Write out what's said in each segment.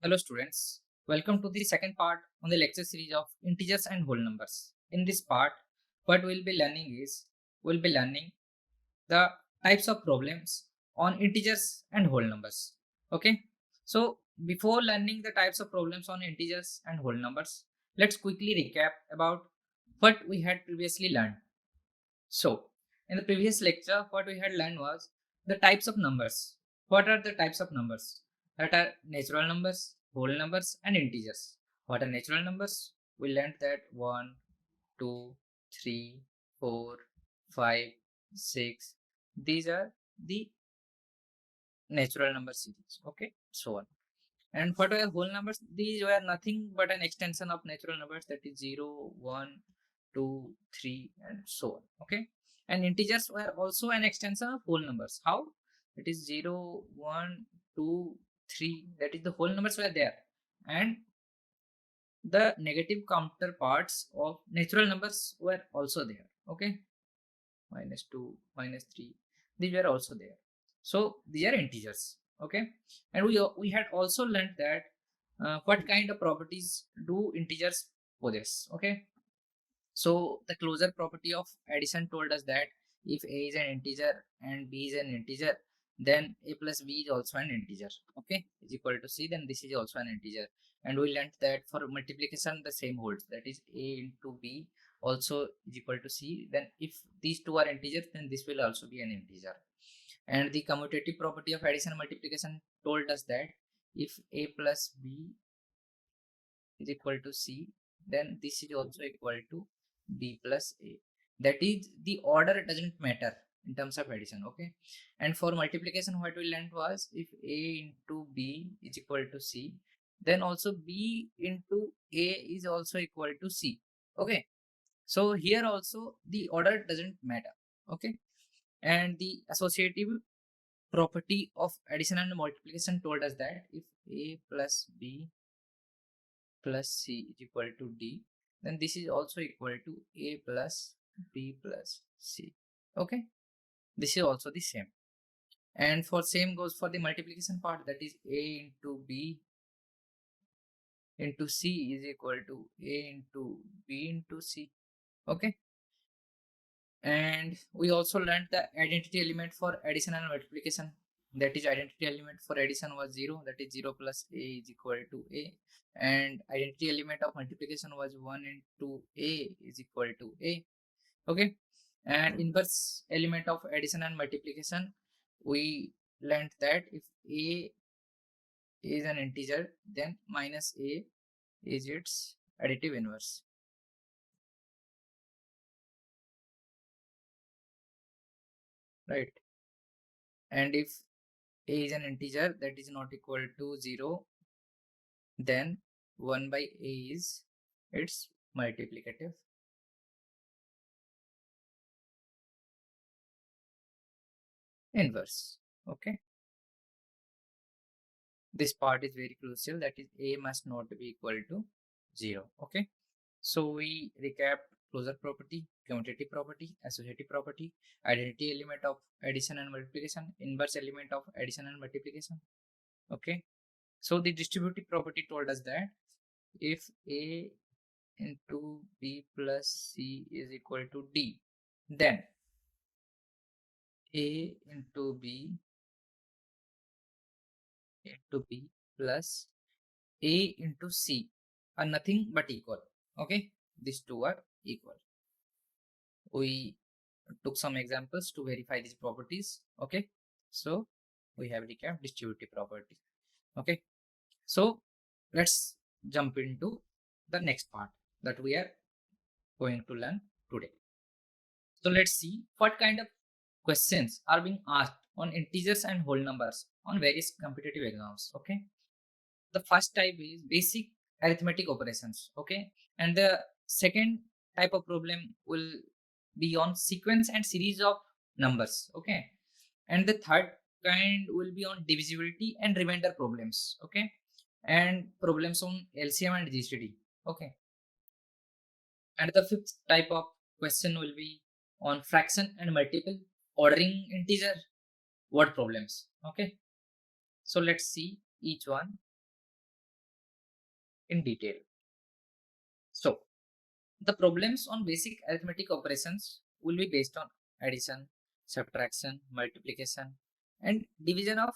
Hello students, welcome to the second part on the lecture series of integers and whole numbers. In this part, what we'll be learning is, we'll be learning the types of problems on integers and whole numbers. Okay, so before learning the types of problems on integers and whole numbers, let's quickly recap about what we had previously learned. So, in the previous lecture, what we had learned was the types of numbers. What are the types of numbers? That are natural numbers, whole numbers, and integers. What are natural numbers? We learned that 1, 2, 3, 4, 5, 6. These are the natural number series. Okay, so on. And what were whole numbers? These were nothing but an extension of natural numbers, that is 0, 1, 2, 3, and so on. Okay. And integers were also an extension of whole numbers. How? It is 0, 1, 2, 3. That is the whole numbers were there. And the negative counterparts of natural numbers were also there. Okay. -2, -3. These were also there. So these are integers. Okay. And we had also learned that what kind of properties do integers possess. Okay. So the closure property of addition told us that if a is an integer and b is an integer, then a plus b is also an integer. Okay, is equal to c, then this is also an integer. And we learned that for multiplication the same holds, that is a into b also is equal to c. Then if these two are integers, then this will also be an integer. And the commutative property of addition and multiplication told us that if a plus b is equal to c, then this is also equal to b plus a. That is, the order doesn't matter in terms of addition. Okay. And for multiplication, what we learned was if a into b is equal to c, then also b into a is also equal to c. Okay. So here also the order doesn't matter. Okay. And the associative property of addition and multiplication told us that if a plus b plus c is equal to d, then this is also equal to a plus b plus c. Okay, this is also the same. And for same goes for the multiplication part, that is a into b into c is equal to a into b into c. Okay. And we also learned the identity element for addition and multiplication, that is identity element for addition was 0, that is 0 plus a is equal to a. And identity element of multiplication was 1 into a is equal to a. Okay. And inverse element of addition and multiplication, we learned that if a is an integer, then minus a is its additive inverse. Right. And if a is an integer that is not equal to 0, then 1 by a is its multiplicative. Inverse. Okay. This part is very crucial, that is a must not be equal to 0. Okay. So we recap closure property, commutative property, associative property, identity element of addition and multiplication, inverse element of addition and multiplication. Okay. So the distributive property told us that if a into b plus c is equal to d, then a into b plus a into c are nothing but equal. Okay, these two are equal. We took some examples to verify these properties. Okay, so we have recapped distributive property. Okay, so let's jump into the next part that we are going to learn today. So let's see what kind of questions are being asked on integers and whole numbers on various competitive exams. Okay, the first type is basic arithmetic operations. Okay, and the second type of problem will be on sequence and series of numbers. Okay, and the third kind will be on divisibility and remainder problems. Okay, and problems on LCM and GCD. Okay, and the fifth type of question will be on fraction and multiple, ordering integer, word problems. Okay, so let's see each one. in detail. So, the problems on basic arithmetic operations will be based on addition, subtraction, multiplication, and division of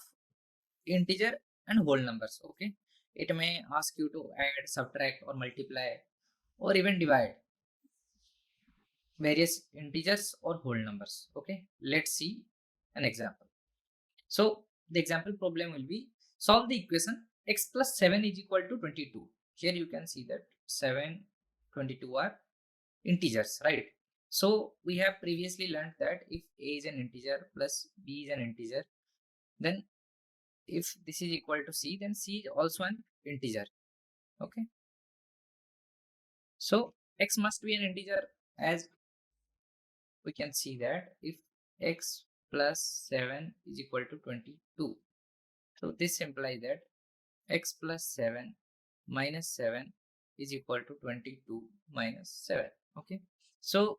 integer and whole numbers. Okay, it may ask you to add, subtract, or multiply, or even divide various integers or whole numbers. Okay, let's see an example. So the example problem will be solve the equation x plus 7 is equal to 22. Here you can see that 7, 22 are integers, right? So we have previously learned that if a is an integer plus b is an integer, then if this is equal to c, then c is also an integer. Okay, so x must be an integer, as we can see that if x plus 7 is equal to 22. So this implies that x plus 7 minus 7 is equal to 22 minus 7. Okay, so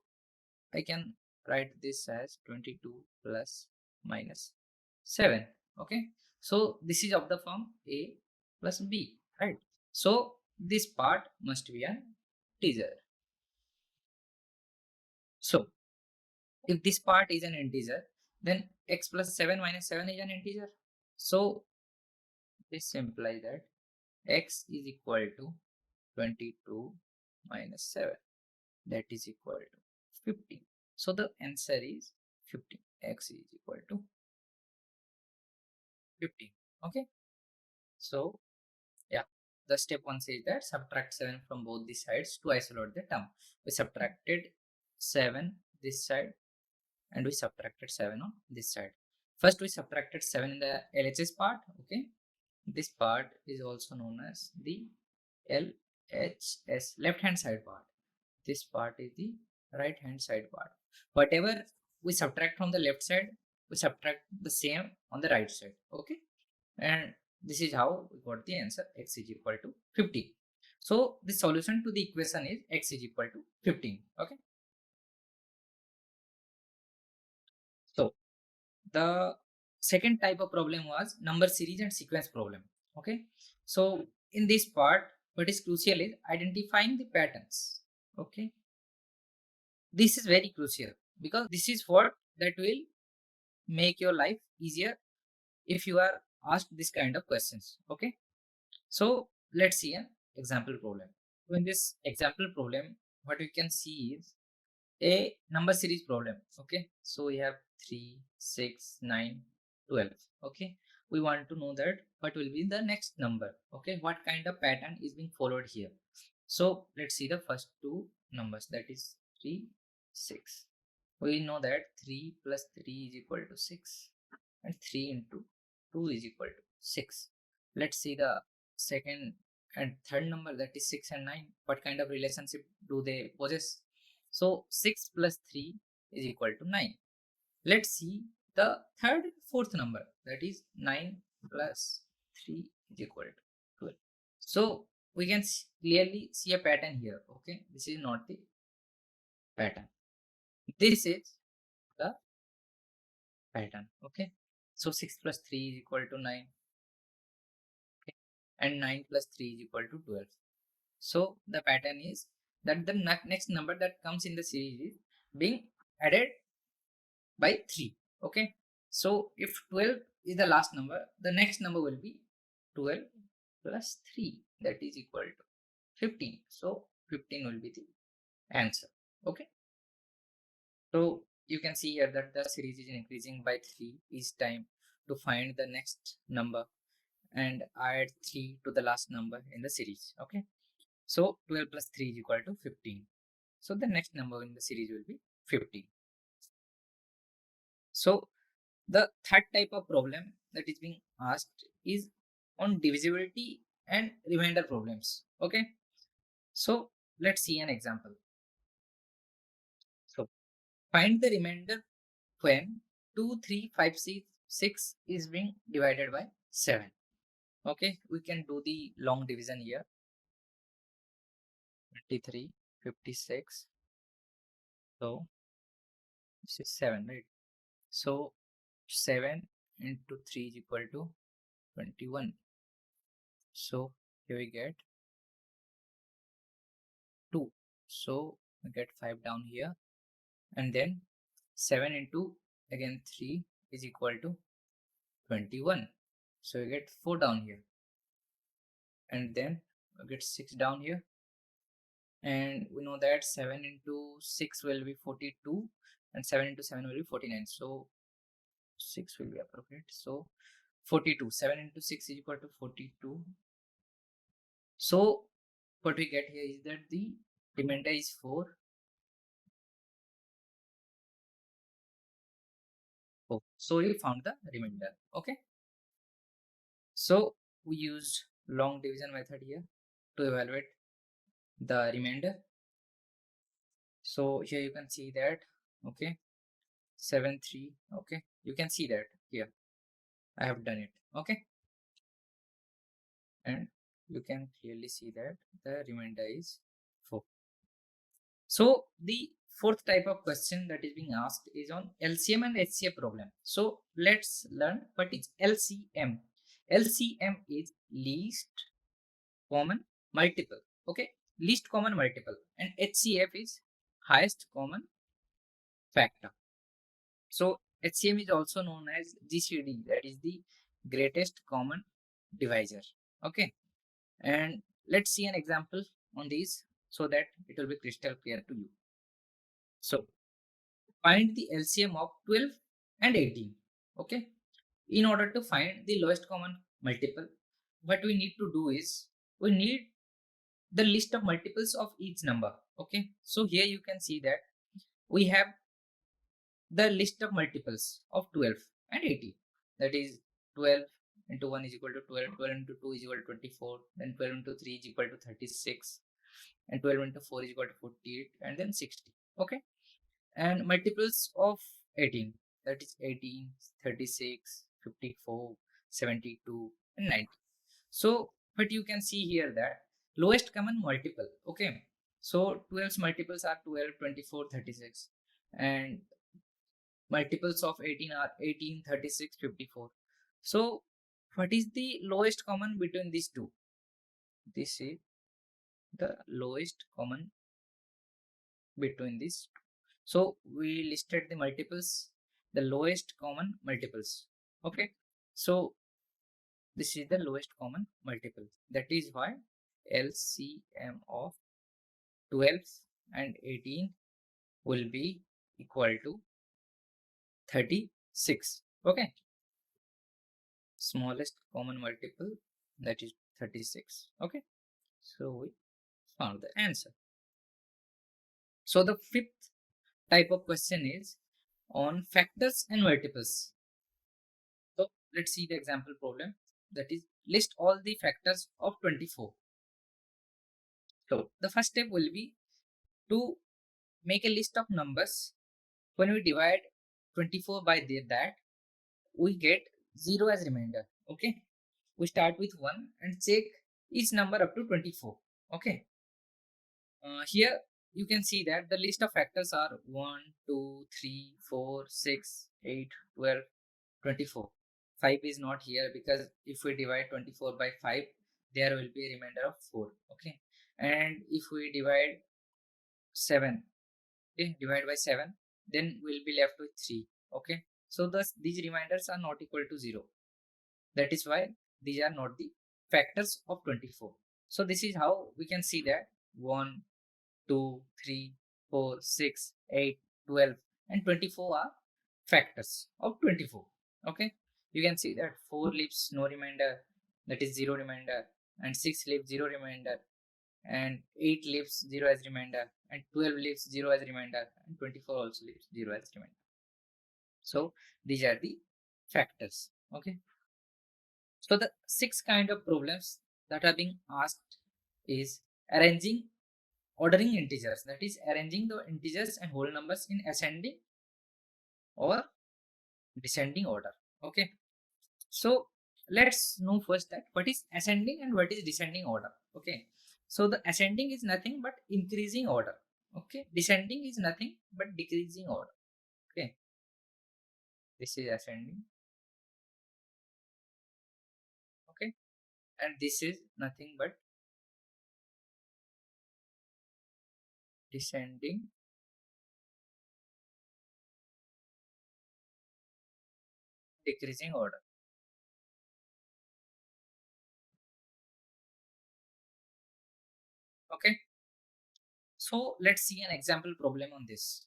I can write this as 22 plus minus 7. Okay, so this is of the form a plus b, right? So this part must be an integer. So if this part is an integer, then x plus 7 minus 7 is an integer. So this implies that x is equal to 22 minus 7, that is equal to 15. So the answer is 15. X is equal to 15. Okay, so yeah, the step 1 says that subtract 7 from both the sides to isolate the term. We subtracted 7 this side and we subtracted 7 on this side. First we subtracted 7 in the LHS part. Okay, this part is also known as the LHS, left hand side part. This part is the right hand side part. Whatever we subtract from the left side, we subtract the same on the right side. Okay, and this is how we got the answer, x is equal to 15. So the solution to the equation is x is equal to 15. Okay, so the second type of problem was number series and sequence problem. Okay, so in this part what is crucial is identifying the patterns. Okay, this is very crucial because this is what that will make your life easier if you are asked this kind of questions. Okay, so let's see an example problem. So in this example problem, what we can see is a number series problem. Okay, so we have 3, 6, 9, 12. Okay, we want to know that what will be the next number. Okay, what kind of pattern is being followed here. So let's see the first two numbers, that is 3, 6. We know that 3 plus 3 is equal to 6 and 3 into 2 is equal to 6. Let's see the second and third number, that is 6 and 9. What kind of relationship do they possess? So 6 plus 3 is equal to 9. Let's see the third and fourth number, that is 9 plus 3 is equal to 12. So we can clearly see a pattern here. Okay, this is not the pattern. This is the pattern. Okay, so 6 plus 3 is equal to 9. Okay, and 9 plus 3 is equal to 12. So the pattern is that the next number that comes in the series is being added by 3. Okay, so if 12 is the last number, the next number will be 12 plus 3, that is equal to 15. So 15 will be the answer. Okay, so you can see here that the series is increasing by 3 each time to find the next number and add 3 to the last number in the series. Okay, so 12 plus 3 is equal to 15. So the next number in the series will be 15. So the third type of problem that is being asked is on divisibility and remainder problems. Okay, so let's see an example. So find the remainder when 2, 3, 5, 6 is being divided by 7. Okay, we can do the long division here. 23, 56. So this is 7, right? So 7 into 3 is equal to 21. So here we get So we get 5 down here, and then 7 into again 3 is equal to 21. So we get 4 down here, and then we get 6 down here, and we know that 7 into 6 will be 42, and 7 into 7 will be 49. So 6 will be appropriate. So 42, 7 into 6 is equal to 42. So what we get here is that the remainder is 4. Oh, so we found the remainder. Okay. So we used long division method here to evaluate the remainder. So here you can see that, okay, 7, 3, okay, you can see that here I have done it, okay, and you can clearly see that the remainder is 4. So the fourth type of question that is being asked is on LCM and HCF problem. So let's learn what is LCM. LCM is least common multiple, okay, least common multiple, and HCF is highest common factor. So HCM is also known as GCD, that is the greatest common divisor, okay. And let's see an example on these so that it will be crystal clear to you. So find the LCM of 12 and 18, okay. In order to find the lowest common multiple, what we need to do is we need the list of multiples of each number, okay. So here you can see that we have the list of multiples of 12 and 18, that is 12 into 1 is equal to 12, 12 into 2 is equal to 24, then 12 into 3 is equal to 36, and 12 into 4 is equal to 48, and then 60, okay. And multiples of 18, that is 18, 36, 54, 72, and 90. So but you can see here that lowest common multiple, okay. So 12's multiples are 12, 24, 36, and multiples of 18 are 18, 36, 54. So what is the lowest common between these two? This is the lowest common between these two. So we listed the multiples, the lowest common multiples, okay. So this is the lowest common multiple. That is why LCM of 12 and 18 will be equal to 36, okay. Smallest common multiple, that is 36, okay. So we found the answer. So the fifth type of question is on factors and multiples. So let's see the example problem, that is list all the factors of 24. So the first step will be to make a list of numbers. When we divide 24 by that, we get 0 as remainder, okay. We start with 1 and check each number up to 24, okay. Here you can see that the list of factors are 1, 2, 3, 4, 6, 8, 12, 24. 5 is not here because if we divide 24 by 5, there will be a remainder of 4, okay. And if we divide 7, okay, divide by 7, then we'll be left with 3, okay. So thus these reminders are not equal to 0. That is why these are not the factors of 24. So this is how we can see that 1, 2, 3, 4, 6, 8, 12, and 24 are factors of 24. Okay. You can see that 4 leaves no remainder, that is 0 remainder, and 6 leaves 0 remainder, and 8 leaves 0 as remainder, and 12 leaves 0 as remainder, and 24 also leaves 0 as remainder. So these are the factors. Okay. So the 6 kind of problems that are being asked is arranging ordering integers, that is arranging the integers and whole numbers in ascending or descending order. Okay. So let's know first that what is ascending and what is descending order. Okay. So the ascending is nothing but increasing order. Okay. Descending is nothing but decreasing order. Okay. This is ascending. Okay. And this is nothing but descending decreasing order. Okay, so let's see an example problem on this.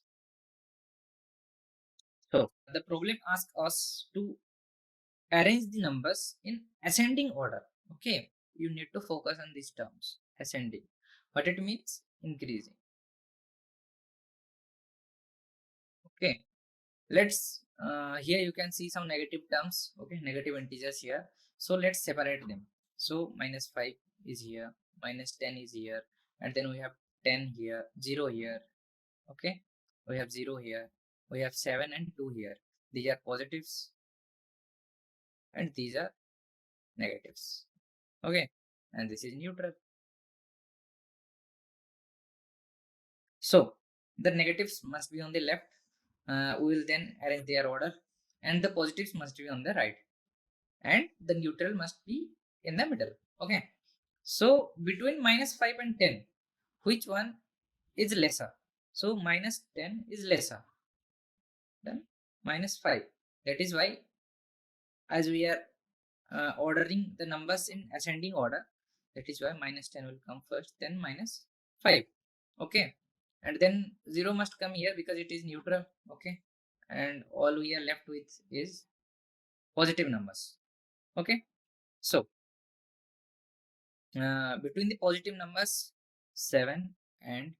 So the problem asks us to arrange the numbers in ascending order. Okay, you need to focus on these terms. Ascending, what it means? Increasing. Okay, let's here you can see some negative terms. Okay, negative integers here, so let's separate them. So minus 5 is here, minus 10 is here, and then we have 10 here, 0 here. Okay, we have 0 here, we have 7 and 2 here. These are positives and these are negatives. Okay, and this is neutral. So the negatives must be on the left. We will then arrange their order, and the positives must be on the right, and the neutral must be in the middle. Okay, so between minus 5 and 10, which one is lesser? So minus 10 is lesser than minus 5. That is why, as we are ordering the numbers in ascending order, that is why minus 10 will come first, then minus 5. Okay, and then 0 must come here because it is neutral. Okay, and all we are left with is positive numbers. Okay, so between the positive numbers 7 and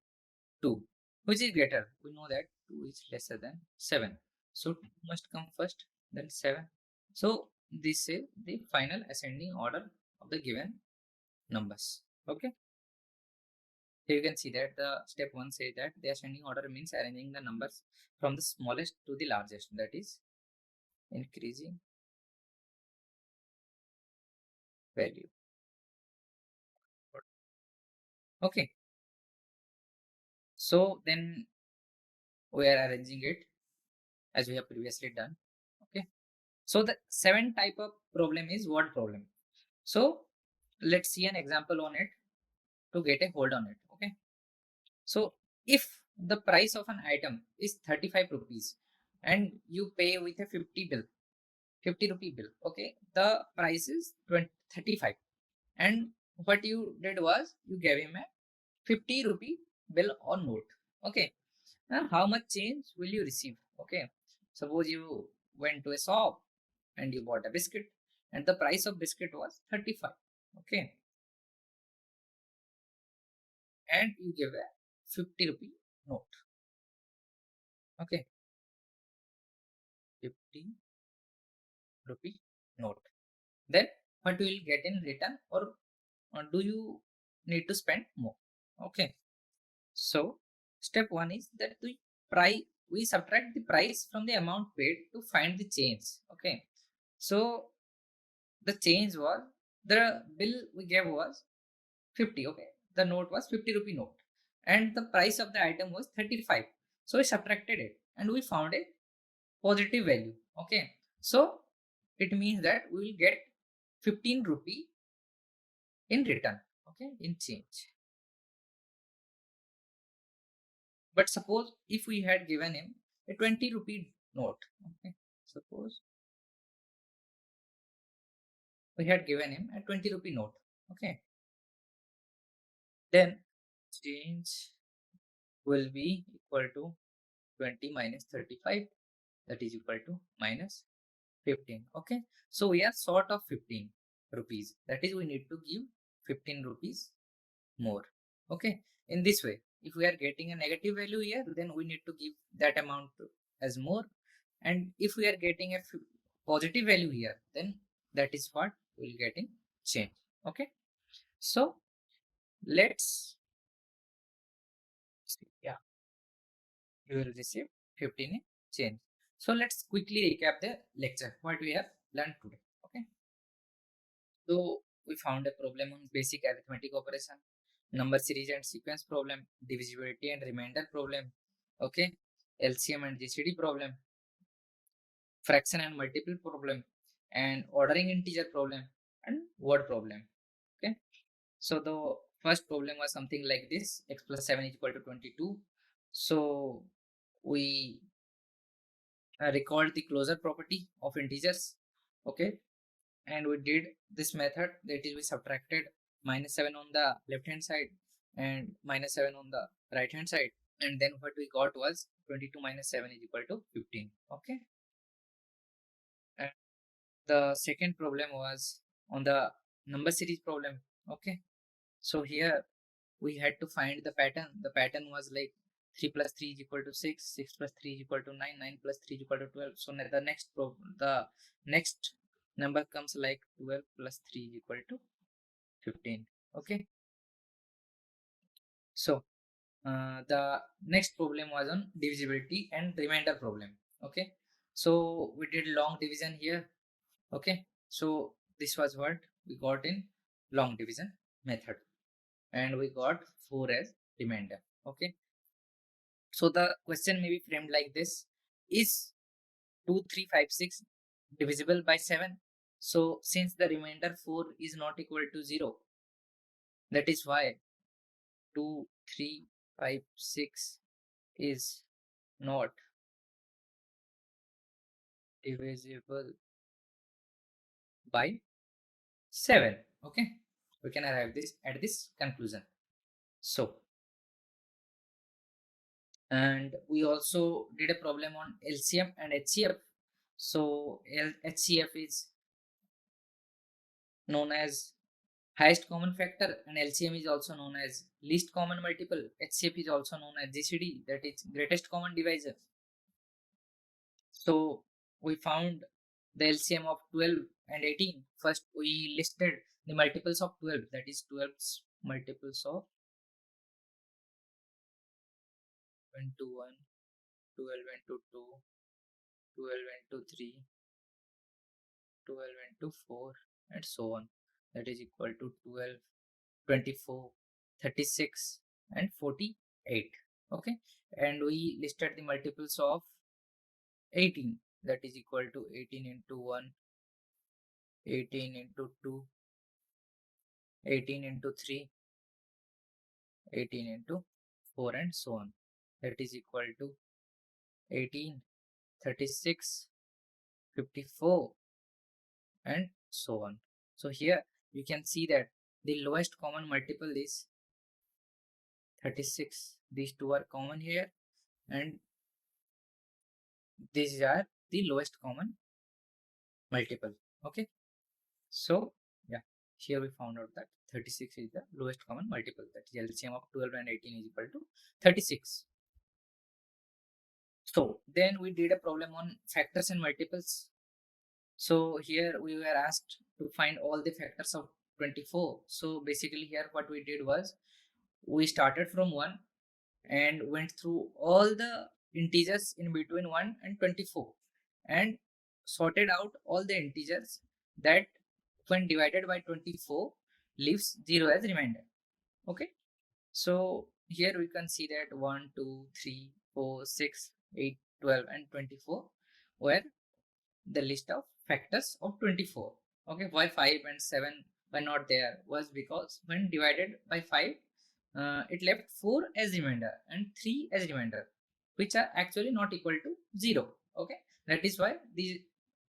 2, which is greater? We know that 2 is lesser than 7, so 2 must come first, then 7. So this is the final ascending order of the given numbers. Okay, here you can see that the step 1 says that the ascending order means arranging the numbers from the smallest to the largest, that is increasing value. Okay, so then we are arranging it as we have previously done. Okay, so the 7 type of problem is what problem? So let's see an example on it to get a hold on it. Okay, so if the price of an item is 35 rupees and you pay with a 50 rupee bill. Okay, the price is 35, and what you did was you gave him a 50 rupee bill or note. Okay, now how much change will you receive? Okay, suppose you went to a shop and you bought a biscuit and the price of biscuit was 35. Okay, and you give a 50 rupee note. Okay, 50 rupee note. Then what will get in return, or do you need to spend more? Okay, so step 1 is that we subtract the price from the amount paid to find the change. Okay, so the change was, the bill we gave was 50. Okay, the note was 50 rupee note and the price of the item was 35. So we subtracted it and we found a positive value. Okay, so it means that we will get 15 rupee in return. Okay, in change. But suppose if we had given him a 20 rupee note. Okay, suppose we had given him a 20 rupee note. Okay, then change will be equal to 20 minus 35, that is equal to minus 15. Okay, so we are short of 15 rupees, that is we need to give 15 rupees more. Okay, in this way, if we are getting a negative value here, then we need to give that amount as more, and if we are getting a positive value here, then that is what we will get in change. Okay, so let's see. Yeah, you will receive 15 in change. So let's quickly recap the lecture what we have learned today. Okay, so we found a problem on basic arithmetic operation, number series and sequence problem, divisibility and remainder problem. Okay, LCM and GCD problem, fraction and multiple problem, and ordering integer problem, and word problem. Okay, so the first problem was something like this: x plus 7 is equal to 22. So we recalled the closure property of integers. Okay, and we did this method, that is we subtracted minus 7 on the left hand side and minus 7 on the right hand side, and then what we got was 22 minus 7 is equal to 15. Okay, and the second problem was on the number series problem. Okay, so here we had to find the pattern. The pattern was like 3 plus 3 is equal to 6, 6 plus 3 is equal to 9, 9 plus 3 is equal to 12. So the next number comes like 12 plus 3 is equal to 15. Okay, so the next problem was on divisibility and remainder problem. Okay, so we did long division here. Okay, so this was what we got in long division method, and we got 4 as remainder. Okay, so the question may be framed like this: is 2356 divisible by 7? So since the remainder 4 is not equal to 0, that is why 2356 is not divisible by 7. Okay, we can arrive this at this conclusion. So, and we also did a problem on LCM and HCF. So HCF is known as highest common factor, and LCM is also known as least common multiple. HCF is also known as GCD, that is greatest common divisor. So we found the LCM of 12 and 18. First we listed the multiples of 12, that is 12's multiples of 1 to 1, 12 into 2, 12 into 3, 12 into 4, and so on. That is equal to 12, 24, 36, and 48. Okay, and we listed the multiples of 18, that is equal to 18 into 1, 18 into 2, 18 into 3, 18 into 4, and so on. That is equal to 18, 36, 54, and so on. So here you can see that the lowest common multiple is 36. These two are common here, and these are the lowest common multiple. Okay, so yeah, here we found out that 36 is the lowest common multiple, that is LCM of 12 and 18 is equal to 36. So then we did a problem on factors and multiples. So here we were asked to find all the factors of 24. So basically here what we did was we started from 1 and went through all the integers in between 1 and 24 and sorted out all the integers that when divided by 24 leaves 0 as remainder. Okay, so here we can see that 1, 2, 3, 4, 6, 8, 12, and 24 were the list of factors of 24. Okay, why 5 and 7 were not there was because when divided by 5, it left 4 as remainder and 3 as remainder, which are actually not equal to 0. Okay, that is why these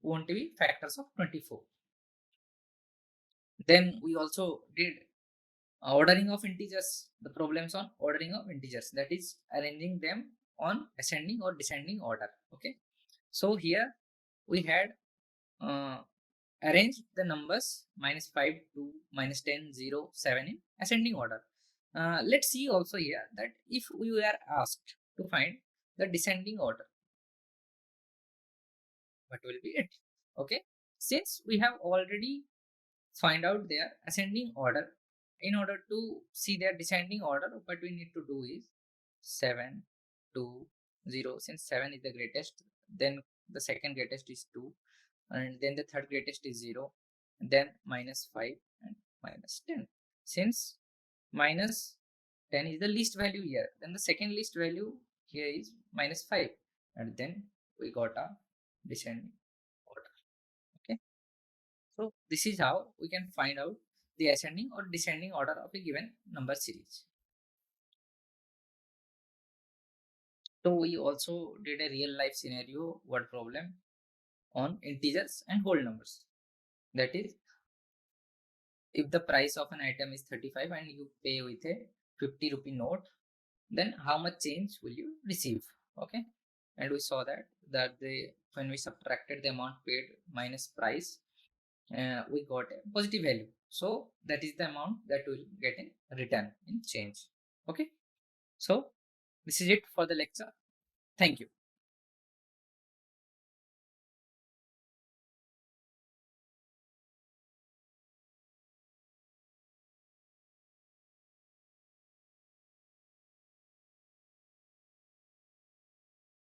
won't be factors of 24. Then we also did ordering of integers, the problems on ordering of integers, that is arranging them on ascending or descending order. Okay, so here we had uh, arrange the numbers minus 5 to minus 10, 0, 7 in ascending order. Let's see also here that if we were asked to find the descending order, what will be it? Okay, since we have already find out their ascending order, in order to see their descending order, what we need to do is 7, 2, 0. Since 7 is the greatest, then the second greatest is 2, and then the third greatest is 0, and then minus 5 and minus 10. Since minus 10 is the least value here, then the second least value here is minus 5, and then we got a descending order. Okay, so this is how we can find out the ascending or descending order of a given number series. So we also did a real life scenario word problem on integers and whole numbers. That is, if the price of an item is 35 and you pay with a 50 rupee note, then how much change will you receive? Okay, and we saw that when we subtracted the amount paid minus price, we got a positive value. So that is the amount that will get in return in change. Okay, so this is it for the lecture. Thank you.